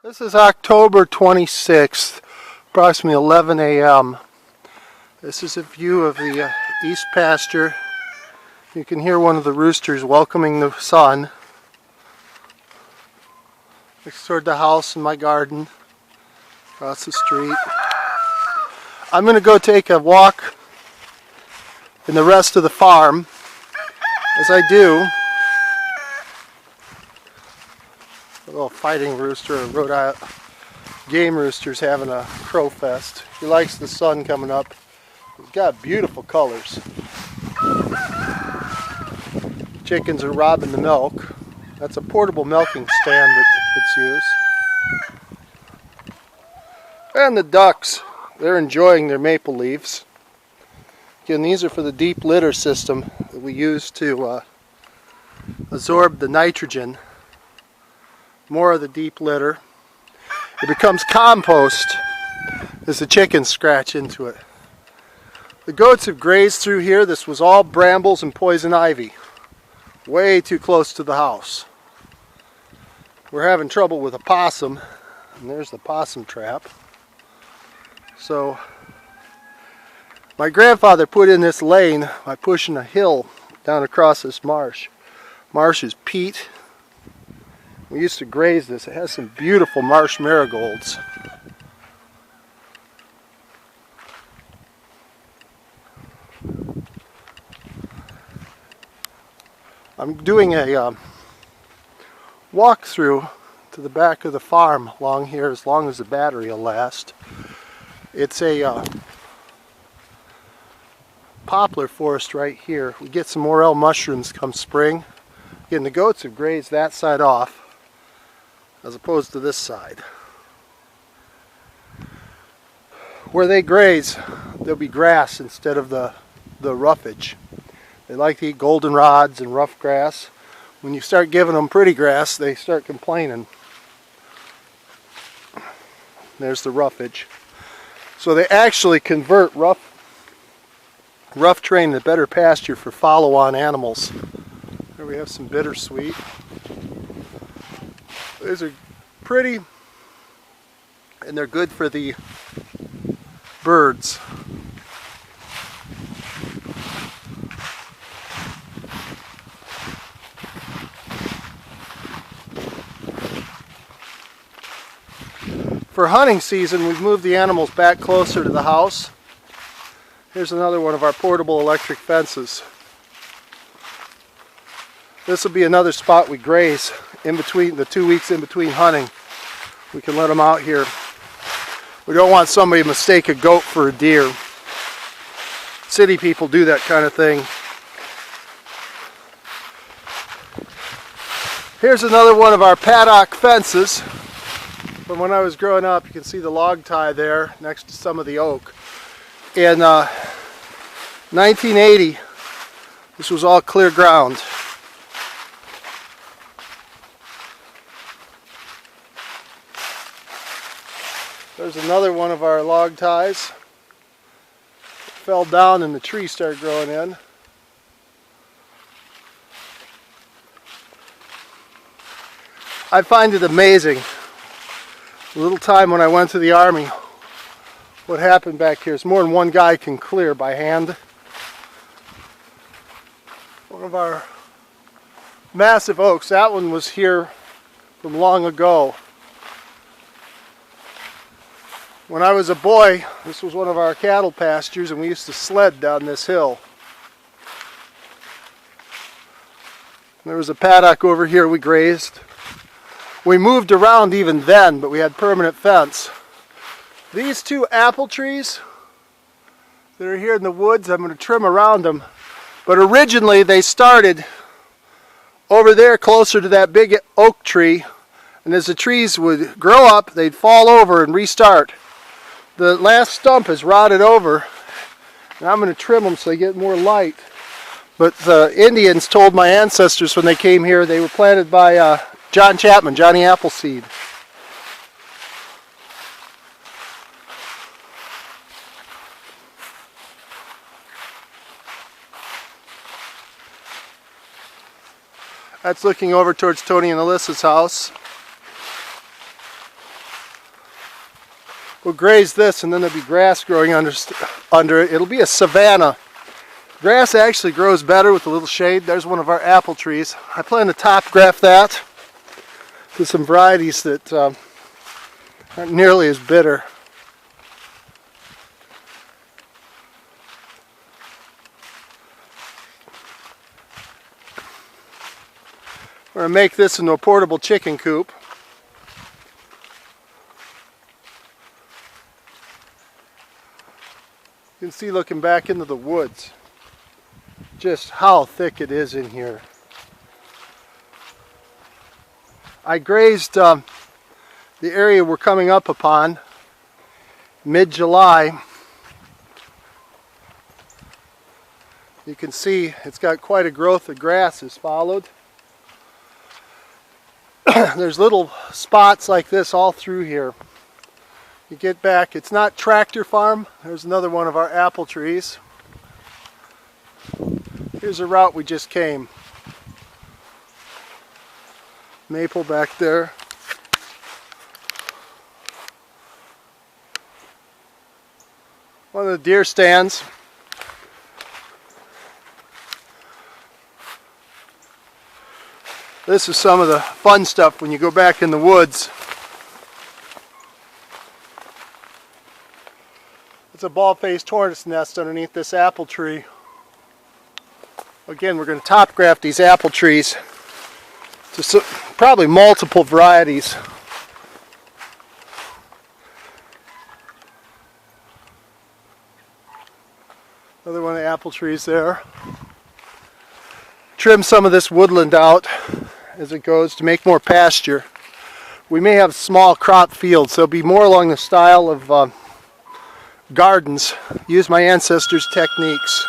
This is October 26th, approximately 11 a.m. This is a view of the east pasture. You can hear one of the roosters welcoming the sun. Next toward the house and my garden, across the street. I'm going to go take a walk in the rest of the farm. As I do, a little fighting rooster, a Rhode Island game rooster's having a crow fest. He likes the sun coming up. He's got beautiful colors. Chickens are robbing the milk. That's a portable milking stand that it's used. And the ducks, they're enjoying their maple leaves. Again, these are for the deep litter system that we use to absorb the nitrogen. More of the deep litter. It becomes compost as the chickens scratch into it. The goats have grazed through here. This was all brambles and poison ivy. Way too close to the house. We're having trouble with a possum, and there's the possum trap. So my grandfather put in this lane by pushing a hill down across this marsh. Marsh is peat. We used to graze this. It has some beautiful marsh marigolds. I'm doing a walkthrough to the back of the farm along here as long as the battery will last. It's a poplar forest right here. We get some morel mushrooms come spring. Again, the goats have grazed that side off as opposed to this side. Where they graze, there'll be grass instead of the roughage. They like to eat goldenrods and rough grass. When you start giving them pretty grass, they start complaining. There's the roughage. So they actually convert rough terrain to better pasture for follow-on animals. Here we have some bittersweet. These are pretty, and they're good for the birds. For hunting season, we've moved the animals back closer to the house. Here's another one of our portable electric fences. This will be another spot we graze in between the 2 weeks in between hunting. We can let them out here. We don't want somebody to mistake a goat for a deer. City people do that kind of thing. Here's another one of our paddock fences. From when I was growing up, you can see the log tie there next to some of the oak. In 1980, this was all clear ground. There's another one of our log ties. It fell down and the tree started growing in. I find it amazing, a little time when I went to the Army, what happened back here is more than one guy can clear by hand. One of our massive oaks, that one was here from long ago. When I was a boy, this was one of our cattle pastures, and we used to sled down this hill. There was a paddock over here we grazed. We moved around even then, but we had permanent fence. These two apple trees that are here in the woods, I'm going to trim around them. But originally they started over there closer to that big oak tree, and as the trees would grow up, they'd fall over and restart. The last stump is rotted over, and I'm going to trim them so they get more light. But the Indians told my ancestors when they came here they were planted by John Chapman, Johnny Appleseed. That's looking over towards Tony and Alyssa's house. We'll graze this, and then there'll be grass growing under it. It'll be a savanna. Grass actually grows better with a little shade. There's one of our apple trees. I plan to top graft that to some varieties that aren't nearly as bitter. We're going to make this into a portable chicken coop. You can see looking back into the woods just how thick it is in here. I grazed the area we're coming up upon mid-July. You can see it's got quite a growth of grass has followed. There's little spots like this all through here. You get back, it's not tractor farm. There's another one of our apple trees. Here's a route we just came. Maple back there. One of the deer stands. This is some of the fun stuff when you go back in the woods. It's a bald-faced hornet's nest underneath this apple tree. Again, we're going to top graft these apple trees to probably multiple varieties. Another one of the apple trees there. Trim some of this woodland out as it goes to make more pasture. We may have small crop fields, so it'll be more along the style of gardens. Use my ancestors' techniques.